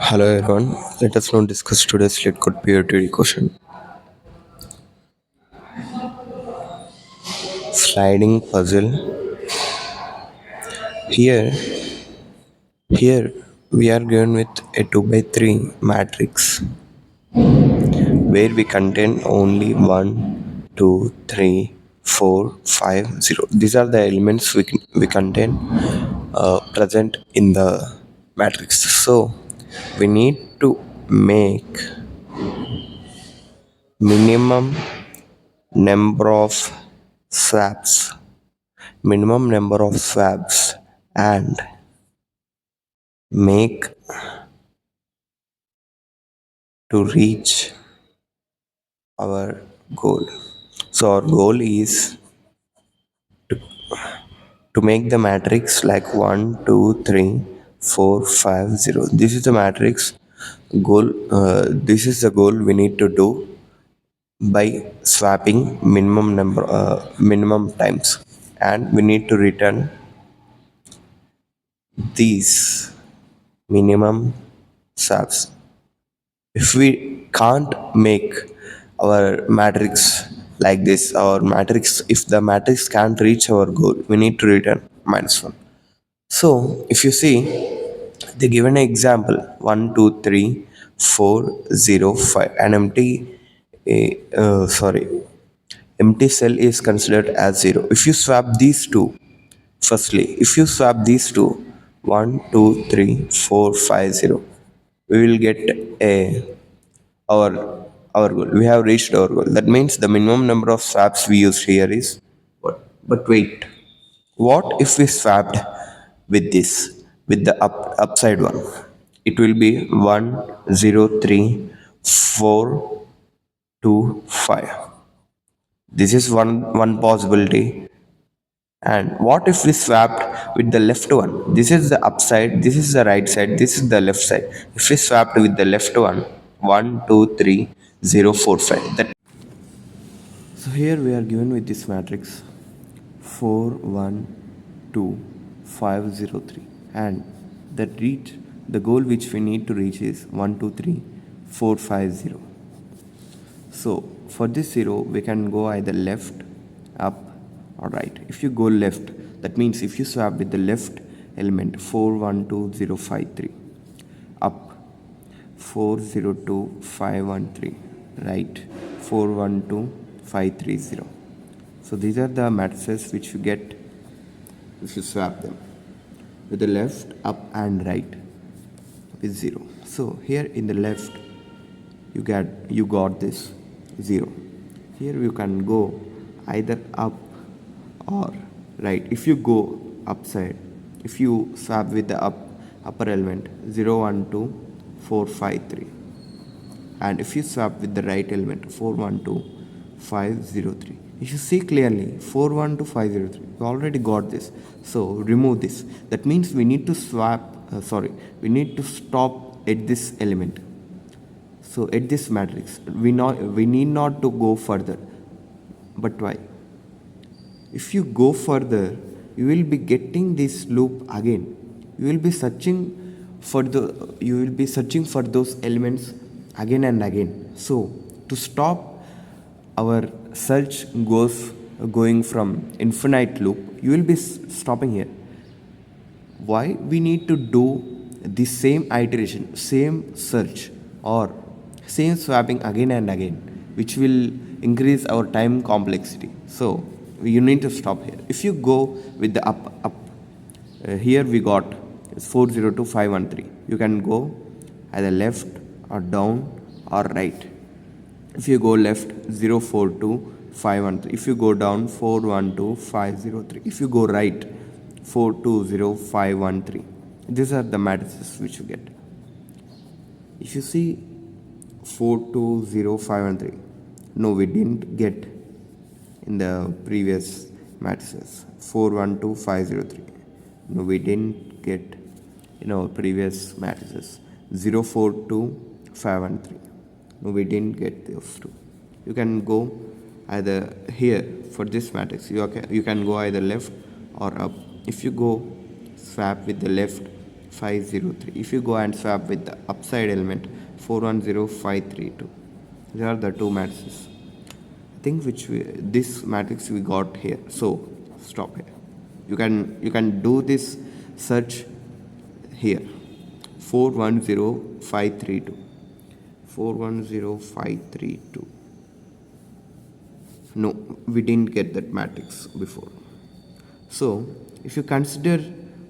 Hello everyone, let us now discuss today's LeetCode POTD question. Sliding puzzle. Here, here we are given with a 2 by 3 matrix where we contain only 1, 2, 3, 4, 5, 0. These are the elements we contain present in the matrix. So we need to make minimum number of swaps and make to reach our goal. So our goal is to make the matrix like 1, 2, 3, 4, 5, 0. This is the matrix goal. This is the goal we need to do by swapping minimum times, and we need to return these minimum swaps. If we can't make our matrix like this, if the matrix can't reach our goal, we need to return -1. So if you see they given an example 1, 2, 3, 4, 0, 5, an empty cell is considered as 0. If you swap these two, firstly, if you swap these two, 1, 2, 3, 4, 5, 0, we will get a our our goal. We have reached our goal. That means the minimum number of swaps we used here is what? But wait, what if we swapped with this, with the upside one? It will be 1, 0, 3, 4, 2, 5. This is one possibility. And what if we swapped with the left one? This is the upside, this is the right side, this is the left side. If we swapped with the left one, 1, 2, 3, 0, 4, 5. So here we are given with this matrix 4, 1, 2, 5, 0, 3, and the goal which we need to reach is 1, 2, 3, 4, 5, 0. So for this 0 we can go either left, up or right. If you go left, that means if you swap with the left element 4, 1, 2, 0, 5, 3, up 4, 0, 2, 5, 1, 3, right 4, 1, 2, 5, 3, 0. So these are the matrices which you get if you swap them with the left, up and right with 0. So here in the left you got this 0. Here you can go either up or right. If you go upside, if you swap with the upper element 0, 1, 2, 4, 5, 3, and if you swap with the right element 4, 1, 2, 5, 0, 3, if you see clearly 4, 1, 2, 5, 0, 3, we already got this. So remove this. That means we need to we need to stop at this element. So at this matrix we need not to go further. But why? If you go further, you will be getting this loop again. You will be searching for those elements again and again. So to stop our search going from infinite loop, you will be stopping here. Why we need to do the same iteration, same search or same swapping again and again, which will increase our time complexity. So you need to stop here. If you go with the up, here we got 402 513. You can go either left or down or right. If you go left 042 513. If you go down 412 503. If you go right 420 513. These are the matrices which you get. If you see 420 513, no, we didn't get in the previous matrices. 412 503, no, we didn't get in our previous matrices. 042 513, no, we didn't get those two. You can go either here for this matrix. You can go either left or up. If you go swap with the left 503. If you go and swap with the upside element 410532, these are the two matrices. I think this matrix we got here. So stop here. You can do this search here. 410532. 410532. No, we didn't get that matrix before. So if you consider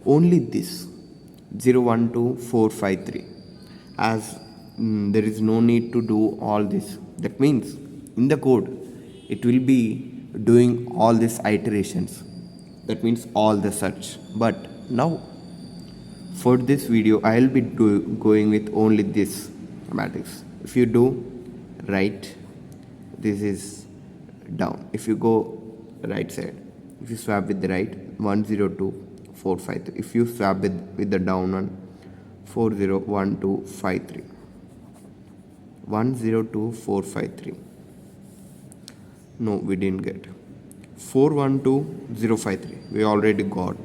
only this 012453, as there is no need to do all this, that means in the code it will be doing all these iterations, that means all the search. But now for this video I'll be going with only this matrix. If you do right, this is down. If you go right side, if you swap with the right, 102453. If you swap with the down one, 401253. 102453. No, we didn't get. 412053. We already got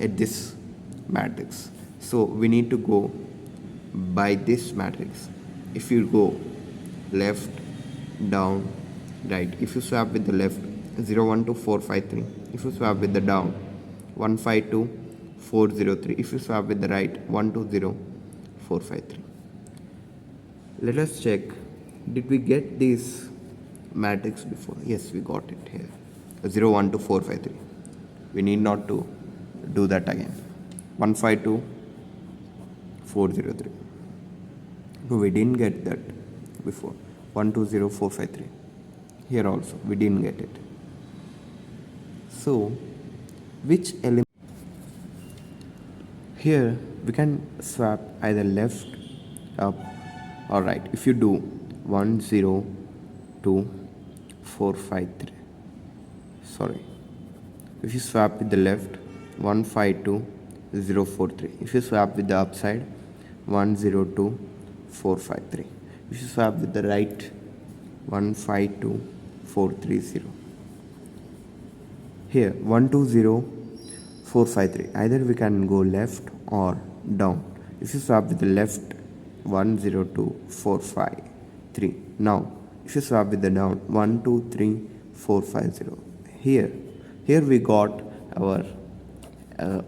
at this matrix. So we need to go by this matrix. If you go left, down, right. If you swap with the left, 012453. If you swap with the down, 152403. If you swap with the right, 120453. Let us check. Did we get this matrix before? Yes, we got it here. 012453. We need not to do that again. 152403. No, we didn't get that before. 120453. Here also we didn't get it. So which element? Here we can swap either left, up or right. If you do 102453, sorry, if you swap with the left, 152043. If you swap with the upside, 102453. If you swap with the right, 152430. Here 120453. Either we can go left or down. If you swap with the left, 102453. Now if you swap with the down, 123450. Here we got our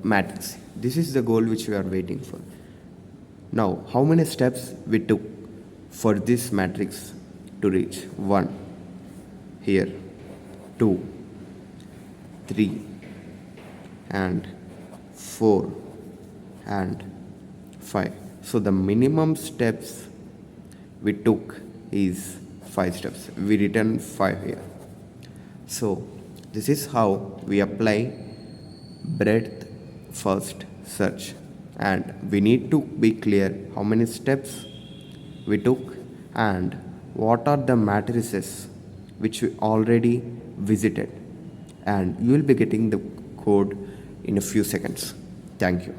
matrix. This is the goal which we are waiting for. Now how many steps we took for this matrix to reach? 1 here, 2, 3 and 4 and 5. So the minimum steps we took is 5 steps. We written 5 here. So this is how we apply breadth first search, and we need to be clear how many steps we took and what are the matrices which we already visited, and you will be getting the code in a few seconds. Thank you.